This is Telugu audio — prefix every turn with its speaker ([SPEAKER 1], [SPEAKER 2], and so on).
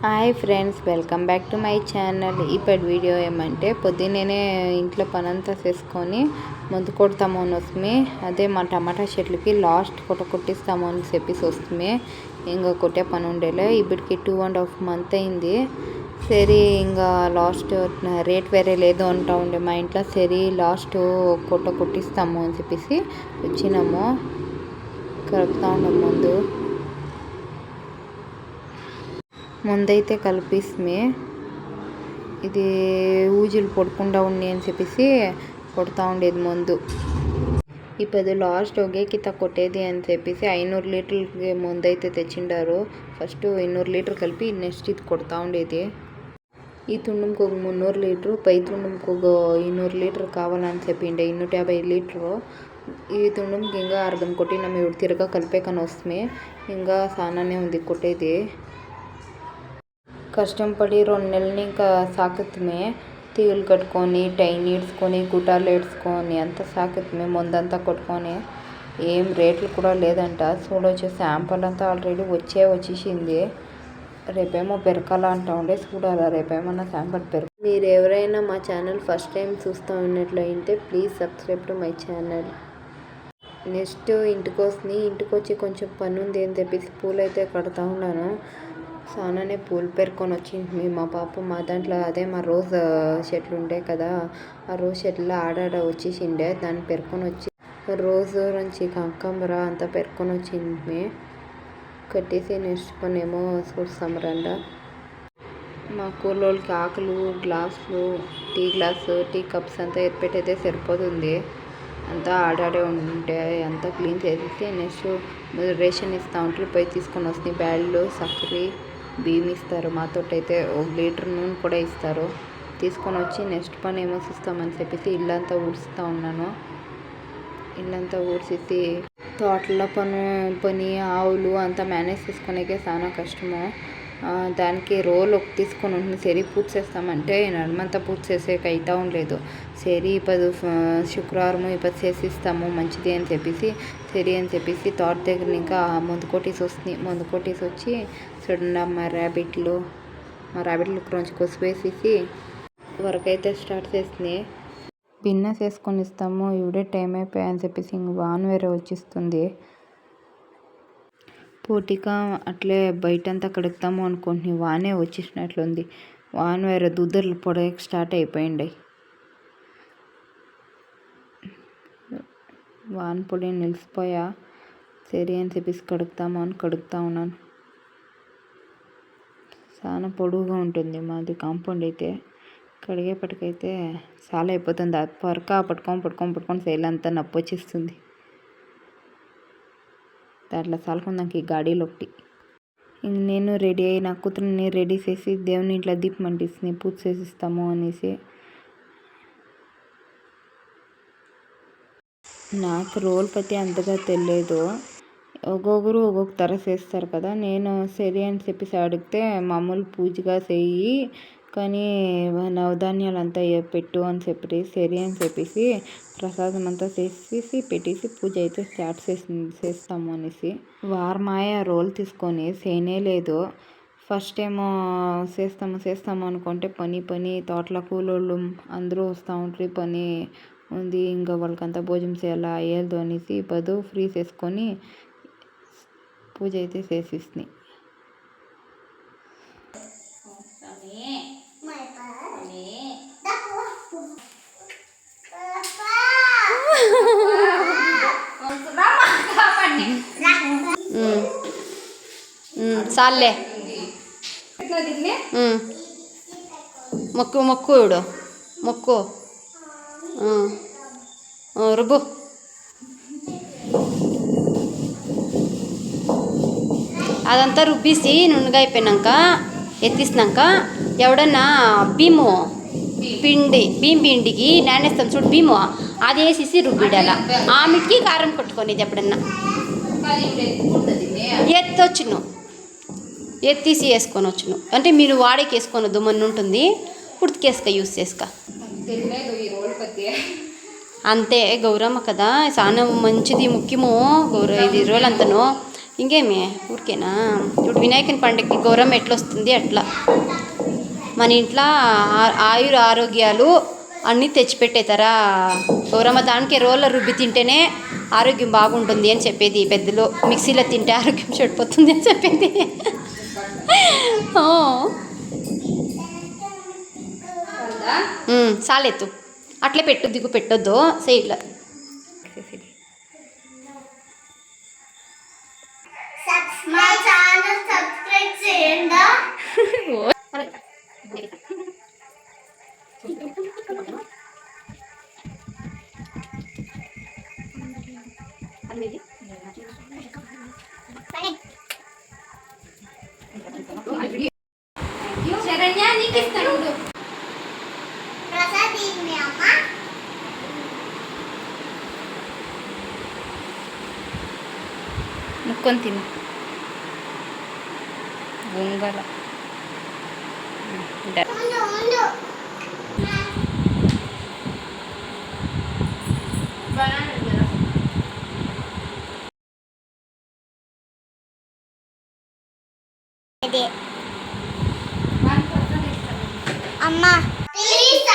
[SPEAKER 1] Hi friends, welcome back to my channel. ఇప్పటి వీడియో ఏమంటే పొద్దున్నే ఇంట్లో పనంతా చేసుకొని ముందు కొడతాము అని వస్తుంది. అదే మా టమాటా చెట్లకి లాస్ట్ కొట్టిస్తాము అని చెప్పేసి వస్తుంది. ఇంకా కొట్టే పని ఉండేలే. ఇప్పటికి 2.5 months అయింది. సరే ఇంకా లాస్ట్ రేట్ వేరే లేదు అంటూ ఉండే మా ఇంట్లో. సరే లాస్ట్ కొట్టిస్తాము అని చెప్పేసి వచ్చినాము. కలుపుతూ ఉన్నాము. ముందైతే కలిపిస్తే ఇది ఊజులు పడకుండా ఉన్నాయి అని చెప్పేసి కొడుతూ ఉండేది ముందు. ఇప్పుడు లాస్ట్ ఒకే కిత కొట్టేది అని చెప్పేసి 500 లీటర్లకి ముందైతే తెచ్చిండారు. ఫస్ట్ 200 లీటర్ కలిపి నెక్స్ట్ ఇది కొడుతూ ఉండేది. ఈ తుండంకి ఒక 300 లీటరు, పై తుండంకి ఒక 200 లీటర్ కావాలని చెప్పిండే. 250 లీటరు. ఈ తుండంకి ఇంకా అర్థం కొట్టినాము. ఇప్పుడు తిరగా కలిపేకని వస్తుంది. ఇంకా చాలానే ఉంది కొట్టేది. కష్టం పడి 2 నెలలు ఇంకా సాకుతుమే. తీగలు కట్టుకొని టైన్ ఈడ్చుకొని గుట్టాలు ఏడ్చుకొని అంతా సాకుతుమే. ముందంతా కొట్టుకొని ఏం రేట్లు కూడా లేదంట. చూడొచ్చు, శాంపుల్ అంతా ఆల్రెడీ వచ్చేసింది. రేపేమో పెరకాల అంటూ ఉండే. చూడాలా రేపేమన్నా శాంపుల్ మీరు ఎవరైనా మా ఛానల్ ఫస్ట్ టైం చూస్తూ ఉన్నట్లయితే please subscribe to my channel. Next ఇంటికి వచ్చి కొంచెం పని ఉంది అని చెప్పేసి పూలు అయితే కడుతూ ఉన్నాను. చాలానే పూలు పెరుకొని వచ్చింది మా పాప. మా దాంట్లో అదే మా రోజ్ చెట్లు ఉంటాయి కదా, ఆ రోజ్ చెట్లు ఆడాడ వచ్చేసిండే. దాన్ని పెరుకొని వచ్చి రోజు నుంచి కనకాంబర అంతా పెరుకొని వచ్చింది. కట్టేసి నెక్స్ట్ పని ఏమో చూస్తాం రండ. మా కూలోళ్ళకి ఆకులు, గ్లాసులు, టీ కప్స్ అంతా ఎత్తిపెట్టయితే సరిపోతుంది. అంతా ఆడాడే ఉంటే అంతా క్లీన్ చేసేసి నెక్స్ట్ రేషన్ ఇస్తూ ఉంటారు. పోయి తీసుకొని వస్తాయి. బ్యాళ్ళు, చక్కెర, బియ్యం ఇస్తారు. మాతోటైతే 1 లీటర్ నూనె కూడా ఇస్తారు. తీసుకొని వచ్చి నెక్స్ట్ పని ఏమో చూస్తామని చెప్పేసి ఇల్లంతా ఊడుస్తూ ఉన్నాను. ఇల్లంతా ఊడ్చేసి తోటలో పని ఆవులు అంతా మేనేజ్ చేసుకునేకే చాలా కష్టము. దానికి రోల్ ఒక తీసుకొని ఉంటుంది. సరి పూజ చేస్తామంటే నడమంతా పూజ చేసేకి అవుతా ఉండలేదు. సరి ఇప్పుడు శుక్రవారం ఇప్పుడు చేసిస్తాము మంచిది అని చెప్పేసి సరి అని చెప్పేసి తోట దగ్గర ఇంకా ముందు కొట్టేసి వచ్చి చూడండి మా ర్యాబిట్లు కొంచెం కొసిపేసేసి వర్క్ అయితే స్టార్ట్ చేసింది. భిన్న చేసుకొని ఇస్తాము. ఇవిడే టైం అయిపోయాయని చెప్పేసి ఇంక వాన్ వేరే వచ్చిస్తుంది. పోటీగా అట్లే బయటంతా కడుగుతాము అనుకుంటున్నాం. వానే వచ్చేసినట్లుంది. వాన్ వేరే దుద్దర్లు పొడకి స్టార్ట్ అయిపోయింది. వాన్ పొడి నిలిచిపోయా. సరే అని చెప్పేసి కడుగుతా ఉన్నాను. చాలా పొడుగుగా ఉంటుంది మాది కాంపౌండ్ అయితే. కడిగేపటికైతే చాలా అయిపోతుంది. అది పట్టుకొని సైల్ అంతా నొప్పి వచ్చేస్తుంది. దాంట్లో చాలుకుందానికి ఈ గాడీలు ఒకటి. నేను రెడీ అయ్యి నా కూతురుని రెడీ చేసి దేవుని ఇంట్లో దీపం అంటిస్తుంది. పూజ చేసిస్తాము అనేసి. నాకు రోల్ పట్టి అంతగా తెలియదు. ఒక్కొక్కరు ఒక్కొక్క తర చేస్తారు కదా. నేను సరే అని చెప్పేసి అడిగితే మామూలు పూజగా చెయ్యి కానీ నవధాన్యాలు అంతా పెట్టు అని చెప్పి సరే అని చెప్పేసి ప్రసాదం అంతా చేసేసి పెట్టేసి పూజ అయితే స్టార్ట్ చేస్తాము అనేసి. వారమాయ రోల్ తీసుకొని చేయనే లేదు. ఫస్ట్ ఏమో చేస్తాము అనుకుంటే పని తోటల కూలోళ్ళు అందరూ వస్తూ ఉంటారు. పని ఉంది ఇంకా వాళ్ళకంతా భోజనం చేయాలా అయ్యేది అనేసి ఇప్పుడు ఫ్రీ చేసుకొని పూజ అయితే చేసేసినాయి. చాలే మొక్కు ఇడు మొక్కు రుబ్బు. అదంతా రుబ్బేసి నున్నగా అయిపోయినాక ఎత్తిసినాక ఎవడన్నా బియ్యం పిండికి నానేస్తాం చూడు బియ్యము, అది వేసేసి రుబ్బిడాల. ఆమెకి కారం కొట్టుకునేది ఎప్పుడన్నా ఎత్తేసి వేసుకొని వచ్చును. అంటే మీరు వాడేకి వేసుకొని దుమ్మని ఉంటుంది. ఉడికేసుక యూస్ చేసుక అంతే. గౌరమ్మ కదా చాలా మంచిది, ముఖ్యము ఇది రోజులంతను.
[SPEAKER 2] ఇంకేమి ఊరికేనా. ఇప్పుడు వినాయకుని పండుగకి గౌరమ్మ ఎట్లా వస్తుంది అట్లా మన ఇంట్లో ఆయుర ఆరోగ్యాలు అన్నీ తెచ్చిపెట్టేతారా గౌరమ్మ. దానికి రోళ్ళ రుబ్బి తింటేనే ఆరోగ్యం బాగుంటుంది అని చెప్పేది పెద్దలు. మిక్సీలో తింటే ఆరోగ్యం చెడిపోతుంది అని చెప్పేది. సాలెత్తు అట్లే పెట్టు, దిగు పెట్టొద్దు సైడ్లో.
[SPEAKER 3] సబ్స్క్రైబ్ చేయండి.
[SPEAKER 2] శరణ్య నీకు ఇస్తాను.
[SPEAKER 3] ప్రసాద్ మీ అమ్మ
[SPEAKER 1] ముక్కొని తిను గుంగల.
[SPEAKER 3] ఉండు అమ్మా ప్లీజ్